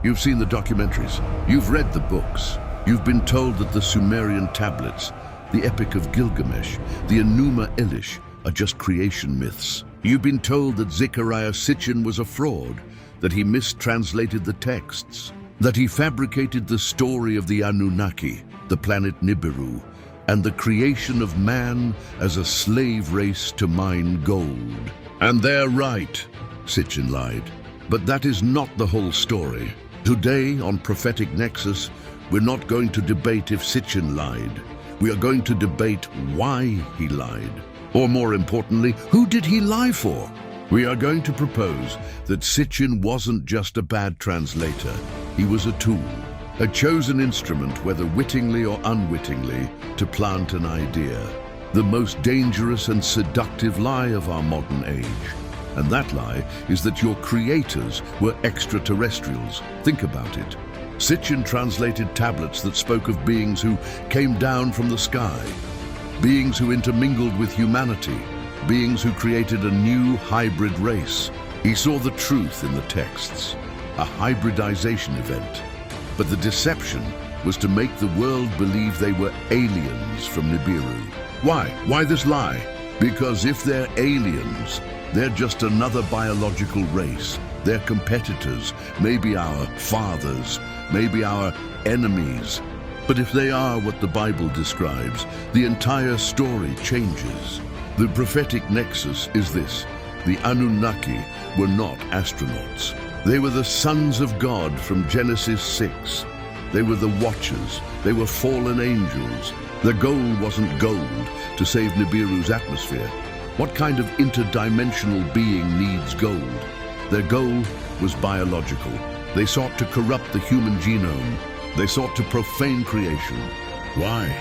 You've seen the documentaries. You've read the books. You've been told that the Sumerian tablets, the Epic of Gilgamesh, the Enuma Elish are just creation myths. You've been told that Zecharia Sitchin was a fraud, that he mistranslated the texts, that he fabricated the story of the Anunnaki, the planet Nibiru, and the creation of man as a slave race to mine gold. And they're right, Sitchin lied. But that is not the whole story. Today on Prophetic Nexus, we're not going to debate if Sitchin lied. We are going to debate why he lied. Or more importantly, who did he lie for? We are going to propose that Sitchin wasn't just a bad translator. He was a tool, a chosen instrument, whether wittingly or unwittingly, to plant an idea. The most dangerous and seductive lie of our modern age. And that lie is that your creators were extraterrestrials. Think about it. Sitchin translated tablets that spoke of beings who came down from the sky, beings who intermingled with humanity, beings who created a new hybrid race. He saw the truth in the texts, a hybridization event. But the deception was to make the world believe they were aliens from Nibiru. Why? Why this lie? Because if they're aliens, they're just another biological race. They're competitors, maybe our fathers, maybe our enemies. But if they are what the Bible describes, the entire story changes. The prophetic nexus is this: the Anunnaki were not astronauts. They were the sons of God from Genesis 6. They were the Watchers. They were fallen angels. Their goal wasn't gold to save Nibiru's atmosphere. What kind of interdimensional being needs gold? Their goal was biological. They sought to corrupt the human genome. They sought to profane creation. Why?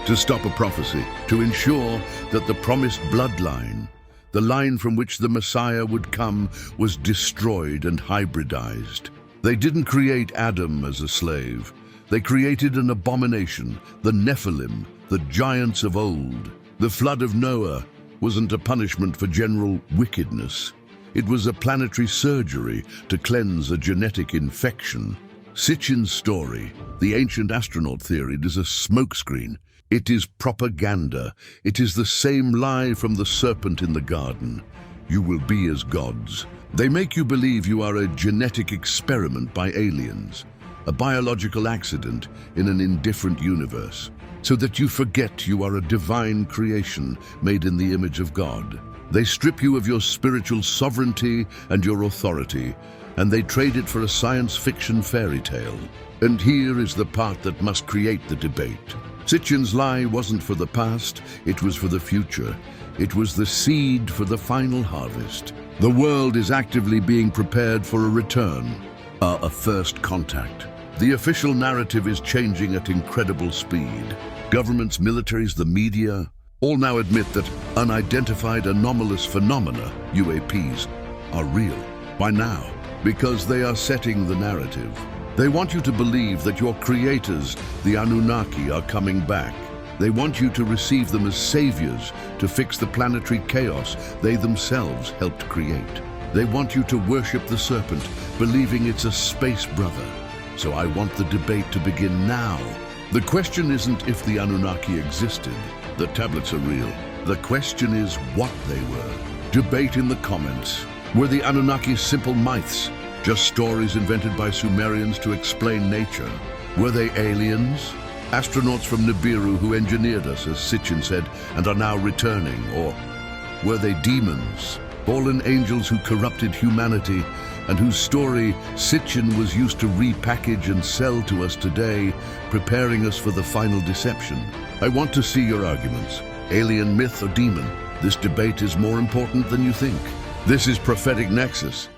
To stop a prophecy, to ensure that the promised bloodline, the line from which the Messiah would come, was destroyed and hybridized. They didn't create Adam as a slave. They created an abomination, the Nephilim, the giants of old. The flood of Noah wasn't a punishment for general wickedness. It was a planetary surgery to cleanse a genetic infection. Sitchin's story, the Ancient Astronaut theory, is a smokescreen. It is propaganda. It is the same lie from the serpent in the garden. You will be as gods. They make you believe you are a genetic experiment by aliens, a biological accident in an indifferent universe, so that you forget you are a divine creation made in the image of God. They strip you of your spiritual sovereignty and your authority, and they trade it for a science fiction fairy tale. And here is the part that must create the debate. Sitchin's lie wasn't for the past, it was for the future. It was the seed for the final harvest. The world is actively being prepared for a return, a first contact. The official narrative is changing at incredible speed. Governments, militaries, the media, all now admit that unidentified anomalous phenomena, UAPs, are real. Why now? Because they are setting the narrative. They want you to believe that your creators, the Anunnaki, are coming back. They want you to receive them as saviors to fix the planetary chaos they themselves helped create. They want you to worship the serpent, believing it's a space brother. So I want the debate to begin now. The question isn't if the Anunnaki existed. The tablets are real. The question is what they were. Debate in the comments. Were the Anunnaki simple myths, just stories invented by Sumerians to explain nature? Were they aliens? Astronauts from Nibiru who engineered us, as Sitchin said, and are now returning? Or were they demons, fallen angels who corrupted humanity and whose story Sitchin was used to repackage and sell to us today, preparing us for the final deception? I want to see your arguments. Alien myth or demon? This debate is more important than you think. This is Prophetic Nexus.